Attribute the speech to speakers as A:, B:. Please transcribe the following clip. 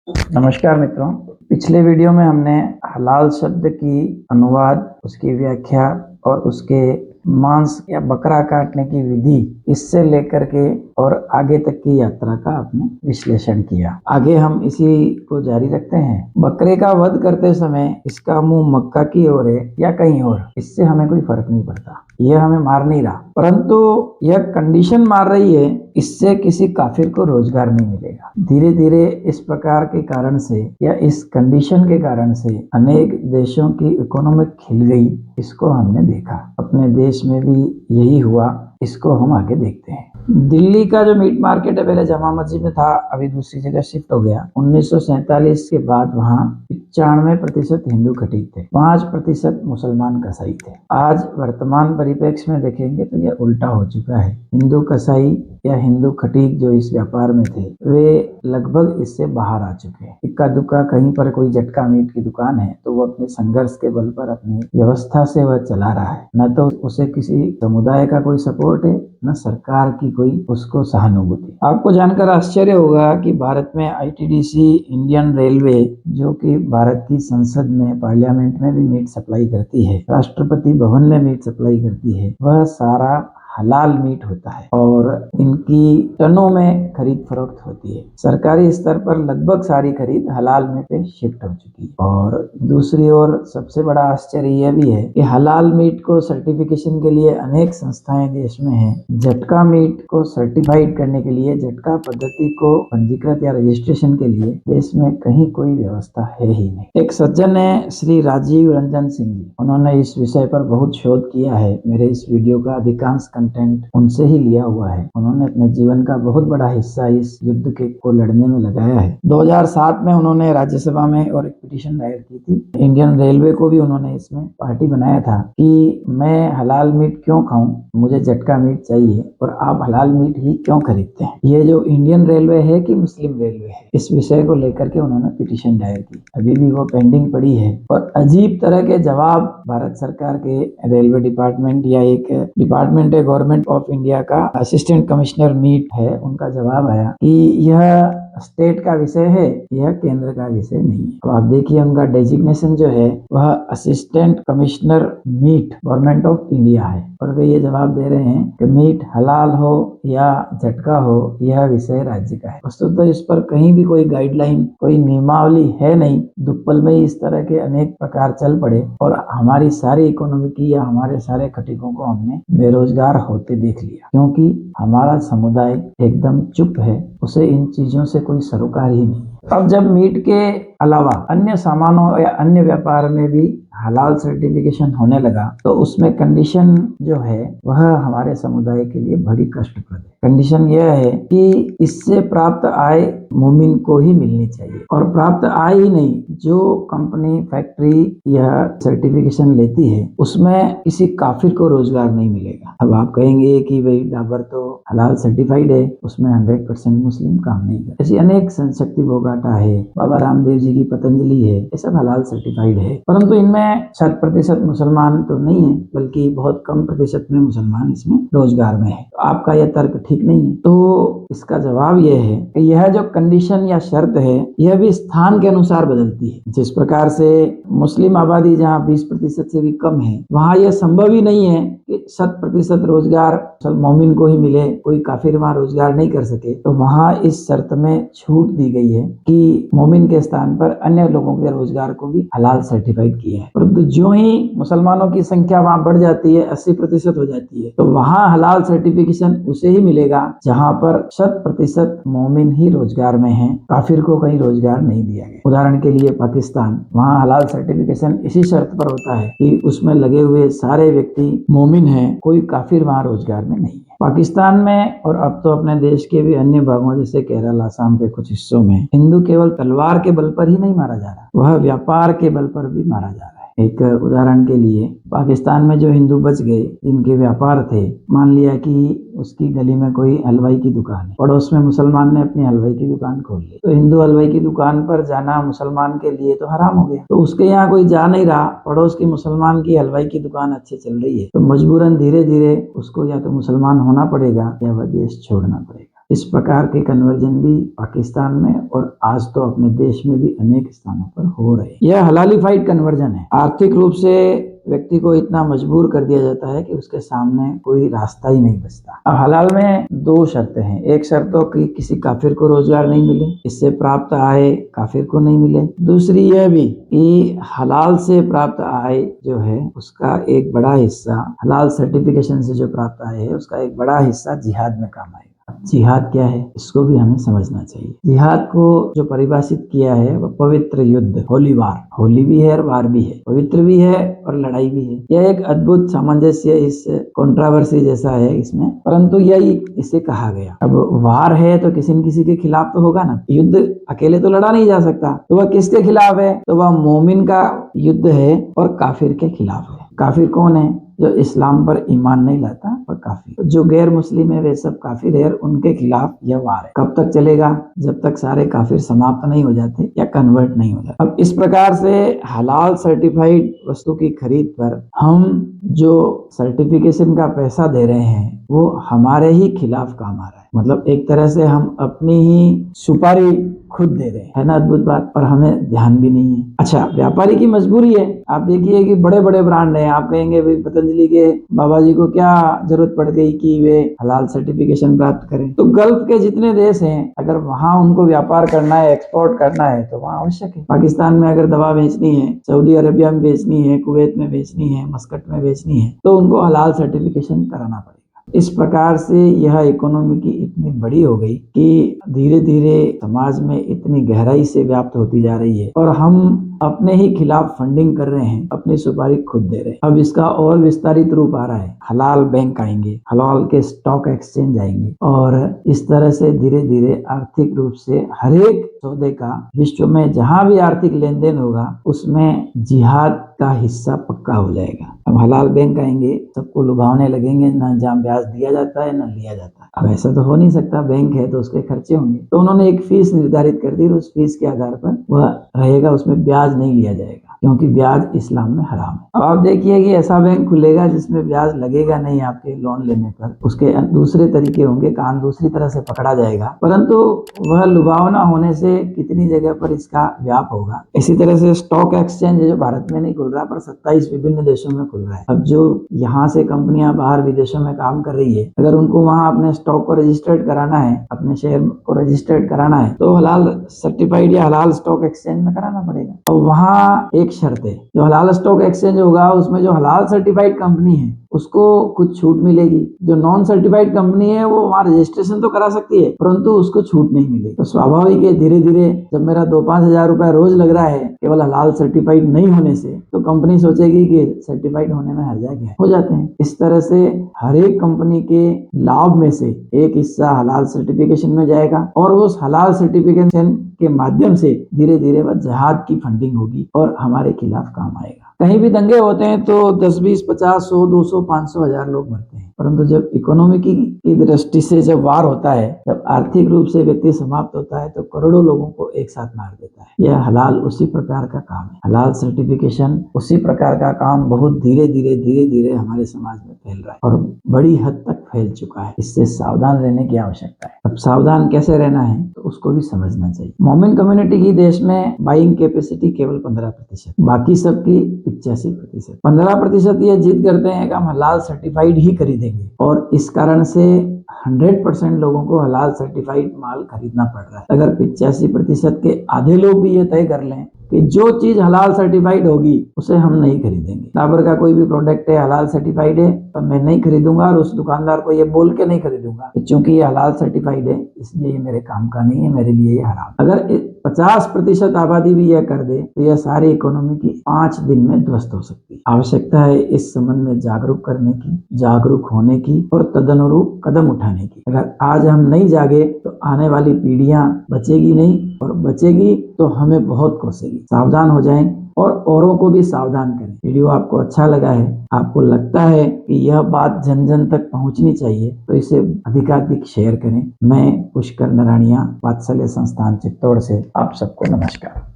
A: नमस्कार मित्रों। पिछले वीडियो में हमने हलाल शब्द की अनुवाद, उसकी व्याख्या और उसके मांस या बकरा काटने की विधि, इससे लेकर के और आगे तक की यात्रा का आपने विश्लेषण किया। आगे हम इसी को जारी रखते हैं। बकरे का वध करते समय इसका मुंह मक्का की ओर है या कहीं और, इससे हमें कोई फर्क नहीं पड़ता। यह हमें मार नहीं रहा, परंतु यह कंडीशन मार रही है, इससे किसी काफिर को रोजगार नहीं मिलेगा। धीरे धीरे इस प्रकार के कारण से या इस कंडीशन के कारण से अनेक देशों की इकोनॉमिक खिल गई। इसको हमने देखा, अपने देश में भी यही हुआ। इसको हम आगे देखते हैं। दिल्ली का जो मीट मार्केट है, पहले जामा मस्जिद में था, अभी दूसरी जगह शिफ्ट हो गया। 1947 के बाद वहाँ 95% हिंदू खटीक थे, 5% मुसलमान कसाई थे। आज वर्तमान परिप्रेक्ष्य में देखेंगे तो यह उल्टा हो चुका है। हिंदू कसाई या हिंदू खटीक जो इस व्यापार में थे, वे लगभग इससे बाहर आ चुके हैं। इक्का दुक्का कहीं पर कोई झटका मीट की दुकान है तो वो अपने संघर्ष के बल पर अपनी व्यवस्था से वह चला रहा है। न तो उसे किसी समुदाय का कोई सपोर्ट है, न सरकार की कोई उसको सहानुभूति। आपको जानकर आश्चर्य होगा कि भारत में आईटीडीसी, इंडियन रेलवे, जो कि भारत की संसद में, पार्लियामेंट में भी मीट सप्लाई करती है, राष्ट्रपति भवन में मीट सप्लाई करती है, वह सारा हलाल मीट होता है और इनकी टनों में खरीद फरोख्त होती है। सरकारी स्तर पर लगभग सारी खरीद हलाल में पे शिफ्ट हो चुकी है। और दूसरी ओर सबसे बड़ा आश्चर्य यह भी है कि हलाल मीट को सर्टिफिकेशन के लिए अनेक संस्थाएं देश में हैं। झटका मीट को सर्टिफाइड करने के लिए, झटका पद्धति को पंजीकृत या रजिस्ट्रेशन के लिए देश में कहीं कोई व्यवस्था है ही नहीं। एक सज्जन है श्री राजीव रंजन सिंह जी, उन्होंने इस विषय पर बहुत शोध किया है। मेरे इस वीडियो का अधिकांश कंटेंट उनसे ही लिया हुआ है। उन्होंने अपने जीवन का बहुत बड़ा हिस्सा इस युद्ध के को लड़ने में लगाया है। 2007 में उन्होंने राज्यसभा में और एक पिटीशन दायर की थी। इंडियन रेलवे को भी उन्होंने इसमें पार्टी बनाया था कि मैं हलाल मीट क्यों खाऊं, मुझे झटका मीट चाहिए और आप हलाल मीट ही क्यों खरीदते हैं। ये जो इंडियन रेलवे है कि मुस्लिम रेलवे है, इस विषय को लेकर के उन्होंने पिटीशन दायर की। अभी भी वो पेंडिंग पड़ी है और अजीब तरह के जवाब भारत सरकार के रेलवे डिपार्टमेंट या एक डिपार्टमेंट है गवर्नमेंट ऑफ इंडिया का, असिस्टेंट कमिश्नर मीट है, उनका जवाब आया कि यह स्टेट का विषय है, यह केंद्र का विषय नहीं है। तो आप देखिए उनका डेजिग्नेशन जो है वह assistant commissioner meet government of India है और वे ये जवाब दे रहे हैं कि मीट हलाल हो या झटका हो, यह विषय राज्य का है। वस्तुतः इस पर कहीं भी कोई गाइडलाइन, कोई नियमावली है नहीं। दुप्पल में इस तरह के अनेक प्रकार चल पड़े और हमारी सारी इकोनॉमी की या हमारे सारे खटीकों को हमने बेरोजगार होते देख लिया, क्योंकि हमारा समुदाय एकदम चुप है, उसे इन चीजों से कोई सरोकार ही नहीं। अब जब मीट के अलावा अन्य सामानों या अन्य व्यापार में भी हलाल सर्टिफिकेशन होने लगा तो उसमें कंडीशन जो है वह हमारे समुदाय के लिए बड़ी कष्टप्रद है। कंडीशन यह है कि इससे प्राप्त आय मोमिन को ही मिलनी चाहिए और प्राप्त आय ही नहीं, जो कंपनी, फैक्ट्री या सर्टिफिकेशन लेती है उसमें किसी काफिर को रोजगार नहीं मिलेगा। अब आप कहेंगे कि भाई डाबर तो हलाल सर्टिफाइड है, उसमें 100% मुस्लिम काम नहीं करते। ऐसी अनेक शक्ति बोगाटा है, बाबा रामदेव जी की पतंजलि है, ये सब हलाल सर्टिफाइड है, परंतु इनमें 100% मुसलमान तो नहीं है, बल्कि बहुत कम प्रतिशत में मुसलमान इसमें रोजगार में है। तो आपका यह तर्क ठीक नहीं है। तो इसका जवाब यह है कि यह जो कंडीशन या शर्त है यह भी स्थान के अनुसार बदलती है। जिस प्रकार से मुस्लिम आबादी जहाँ 20% से भी कम है, वहाँ यह संभव ही नहीं है कि 100% रोजगार मोमिन को ही मिले, कोई काफिर वहाँ रोजगार नहीं कर सके। तो वहाँ इस शर्त में छूट दी गई है कि मोमिन के स्थान पर अन्य लोगों के रोजगार को भी हलाल सर्टिफाइड किया है। परंतु जो ही मुसलमानों की संख्या वहाँ बढ़ जाती है, 80% हो जाती है, तो वहाँ हलाल सर्टिफिकेशन उसे ही मिलेगा जहाँ पर 100% मोमिन ही रोजगार में है, काफिर को कहीं रोजगार नहीं दिया गया। उदाहरण के लिए पाकिस्तान, वहाँ हलाल सर्टिफिकेशन इसी शर्त पर होता है कि उसमें लगे हुए सारे व्यक्ति मोमिन हैं, कोई काफिर वहाँ रोजगार में नहीं है। पाकिस्तान में और अब तो अपने देश के भी अन्य भागों जैसे केरल, आसाम के कुछ हिस्सों में हिंदू केवल तलवार के बल पर ही नहीं मारा जा रहा, वह व्यापार के बल पर भी मारा जा रहा है। एक उदाहरण के लिए पाकिस्तान में जो हिंदू बच गए, जिनके व्यापार थे, मान लिया कि उसकी गली में कोई हलवाई की दुकान है, पड़ोस में मुसलमान ने अपनी हलवाई की दुकान खोल ली, तो हिंदू हलवाई की दुकान पर जाना मुसलमान के लिए तो हराम हो गया। तो उसके यहाँ कोई जा नहीं रहा, पड़ोस की मुसलमान की हलवाई की दुकान अच्छी चल रही है, तो मजबूरन धीरे धीरे उसको या तो मुसलमान होना पड़ेगा या वह देश छोड़ना पड़ेगा। इस प्रकार के कन्वर्जन भी पाकिस्तान में और आज तो अपने देश में भी अनेक स्थानों पर हो रहे हैं। यह हलालिफाइड कन्वर्जन है। आर्थिक रूप से व्यक्ति को इतना मजबूर कर दिया जाता है कि उसके सामने कोई रास्ता ही नहीं बचता। अब हलाल में दो शर्तें हैं। एक शर्त तो कि किसी काफिर को रोजगार नहीं मिले, इससे प्राप्त आय काफिर को नहीं मिले। दूसरी यह भी कि हलाल से प्राप्त आय जो है उसका एक बड़ा हिस्सा, हलाल सर्टिफिकेशन से जो प्राप्त आय है उसका एक बड़ा हिस्सा जिहाद में काम आएगा। जिहाद क्या है इसको भी हमें समझना चाहिए। जिहाद को जो परिभाषित किया है वह पवित्र युद्ध, होली वार, होली भी है और वार भी है, पवित्र भी है और लड़ाई भी है। यह एक अद्भुत सामंजस्य इस कंट्रोवर्सी जैसा है इसमें, परंतु यही इसे कहा गया। अब वार है तो किसी न किसी के खिलाफ तो होगा ना। युद्ध अकेले तो लड़ा नहीं जा सकता, तो वह किसके खिलाफ है? तो वह मोमिन का युद्ध है और काफिर के खिलाफ है। काफिर कौन है? जो इस्लाम पर ईमान नहीं लाता और काफिर, जो गैर मुस्लिम है वे सब काफिर है, उनके खिलाफ यह वार है। कब तक चलेगा? जब तक सारे काफिर समाप्त नहीं हो जाते या कन्वर्ट नहीं हो जाते। अब इस प्रकार से हलाल सर्टिफाइड वस्तु की खरीद पर हम जो सर्टिफिकेशन का पैसा दे रहे हैं वो हमारे ही खिलाफ काम आ रहा है। मतलब एक तरह से हम अपनी ही सुपारी खुद दे रहे हैं, है ना अद्भुत बात, और हमें ध्यान भी नहीं है। अच्छा, व्यापारी की मजबूरी है। आप देखिए कि बड़े बड़े ब्रांड हैं, आप कहेंगे भाई पतंजलि के बाबा जी को क्या जरूरत पड़ गई कि वे हलाल सर्टिफिकेशन प्राप्त करें। तो गल्फ के जितने देश हैं अगर वहां उनको व्यापार करना है, एक्सपोर्ट करना है तो वहां आवश्यक है। पाकिस्तान में अगर दवा बेचनी है, सऊदी अरेबिया में बेचनी है, कुवैत में बेचनी है, मस्कट में बेचनी है तो उनको हलाल सर्टिफिकेशन कराना पड़ेगा। इस प्रकार से यह इकोनॉमी की इतनी बड़ी हो गई कि धीरे धीरे समाज में इतनी गहराई से व्याप्त होती जा रही है और हम अपने ही खिलाफ फंडिंग कर रहे हैं, अपनी सुपारी खुद दे रहे हैं। अब इसका और विस्तारित रूप आ रहा है। हलाल बैंक आएंगे, हलाल के स्टॉक एक्सचेंज आएंगे और इस तरह से धीरे धीरे आर्थिक रूप से हर एक सौदे का विश्व में जहां भी आर्थिक लेन देन होगा उसमें जिहाद का हिस्सा पक्का हो जाएगा। अब हलाल बैंक आएंगे, सबको लुभावने लगेंगे, ना जहाँ ब्याज दिया जाता है ना लिया जाता है। अब ऐसा तो हो नहीं सकता, बैंक है तो उसके खर्चे होंगे। तो उन्होंने एक फीस निर्धारित कर दी और उस फीस के आधार पर वह रहेगा, उसमें ब्याज नहीं लिया जाएगा क्योंकि ब्याज इस्लाम में हराम है। अब आप देखिए कि ऐसा बैंक खुलेगा जिसमें ब्याज लगेगा नहीं आपके लोन लेने पर, उसके दूसरे तरीके होंगे, कान दूसरी तरह से पकड़ा जाएगा, परंतु वह लुभावना होने से कितनी जगह पर इसका व्याप होगा। इसी तरह से स्टॉक एक्सचेंज जो भारत में नहीं खुल रहा पर 27 विभिन्न देशों में खुल रहा है। अब जो यहाँ से कंपनियां बाहर विदेशों में काम कर रही है, अगर उनको वहां अपने स्टॉक को रजिस्टर्ड कराना है, अपने शेयर को रजिस्टर्ड कराना है तो हलाल सर्टिफाइड या हलाल स्टॉक एक्सचेंज में कराना पड़ेगा। और वहां एक शर्त है, जो हलाल स्टॉक एक्सचेंज होगा उसमें जो हलाल सर्टिफाइड कंपनी है उसको कुछ छूट मिलेगी। जो नॉन सर्टिफाइड कंपनी है वो वहां रजिस्ट्रेशन तो करा सकती है परंतु उसको छूट नहीं मिलेगी। तो स्वाभाविक है धीरे धीरे जब मेरा 2-5 हजार रुपया रोज लग रहा है केवल हलाल सर्टिफाइड नहीं होने से, तो कंपनी सोचेगी कि सर्टिफाइड होने में हर्जा क्या है, हो जाते हैं। इस तरह से हर एक कंपनी के लाभ में से एक हिस्सा हलाल सर्टिफिकेशन में जाएगा और उस हलाल सर्टिफिकेशन के माध्यम से धीरे धीरे वह जिहाद की फंडिंग होगी और हमारे खिलाफ काम आएगा। कहीं भी दंगे होते हैं तो 10, 20, 50, 100, 200, 500, 1000 लोग मरते हैं, परंतु जब इकोनॉमी की दृष्टि से जब वार होता है, जब आर्थिक रूप से व्यक्ति समाप्त होता है तो करोड़ों लोगों को एक साथ मार देता है। यह हलाल उसी प्रकार का काम है। हलाल सर्टिफिकेशन उसी प्रकार का काम बहुत धीरे धीरे हमारे समाज में फैल रहा है और बड़ी हद तक फैल चुका है। इससे सावधान रहने की आवश्यकता है। अब सावधान कैसे रहना है तो उसको भी समझना चाहिए। मोमिन कम्युनिटी की देश में बाइंग कैपेसिटी केवल 15%, बाकी सबकी 85%। 15% ये जिद करते हैं कि हम हलाल सर्टिफाइड ही खरीदेंगे और इस कारण से 100% लोगों को हलाल सर्टिफाइड माल खरीदना पड़ रहा है। अगर 85% के आधे लोग भी ये तय कर लें कि जो चीज हलाल सर्टिफाइड होगी उसे हम नहीं खरीदेंगे, डाबर का कोई भी प्रोडक्ट है हलाल सर्टिफाइड है तो मैं नहीं खरीदूंगा और उस दुकानदार को ये बोल के नहीं खरीदूंगा क्योंकि ये हलाल सर्टिफाइड है इसलिए ये मेरे काम का नहीं है, मेरे लिए ये हराम। अगर 50% आबादी भी यह कर दे तो यह सारी इकोनॉमी की 5 दिन में ध्वस्त हो सकती है। आवश्यकता है इस संबंध में जागरूक करने की, जागरूक होने की और तदनुरूप कदम उठाने की। अगर आज हम नहीं जागे तो आने वाली पीढ़ियां बचेगी नहीं और बचेगी तो हमें बहुत कोसेगी। सावधान हो जाएं और औरों को भी सावधान करें। वीडियो आपको अच्छा लगा है, आपको लगता है कि यह बात जन जन तक पहुंचनी चाहिए तो इसे अधिकाधिक शेयर करें। मैं पुष्कर नराणिया, वात्सल्य संस्थान चित्तौड़ से आप सबको नमस्कार।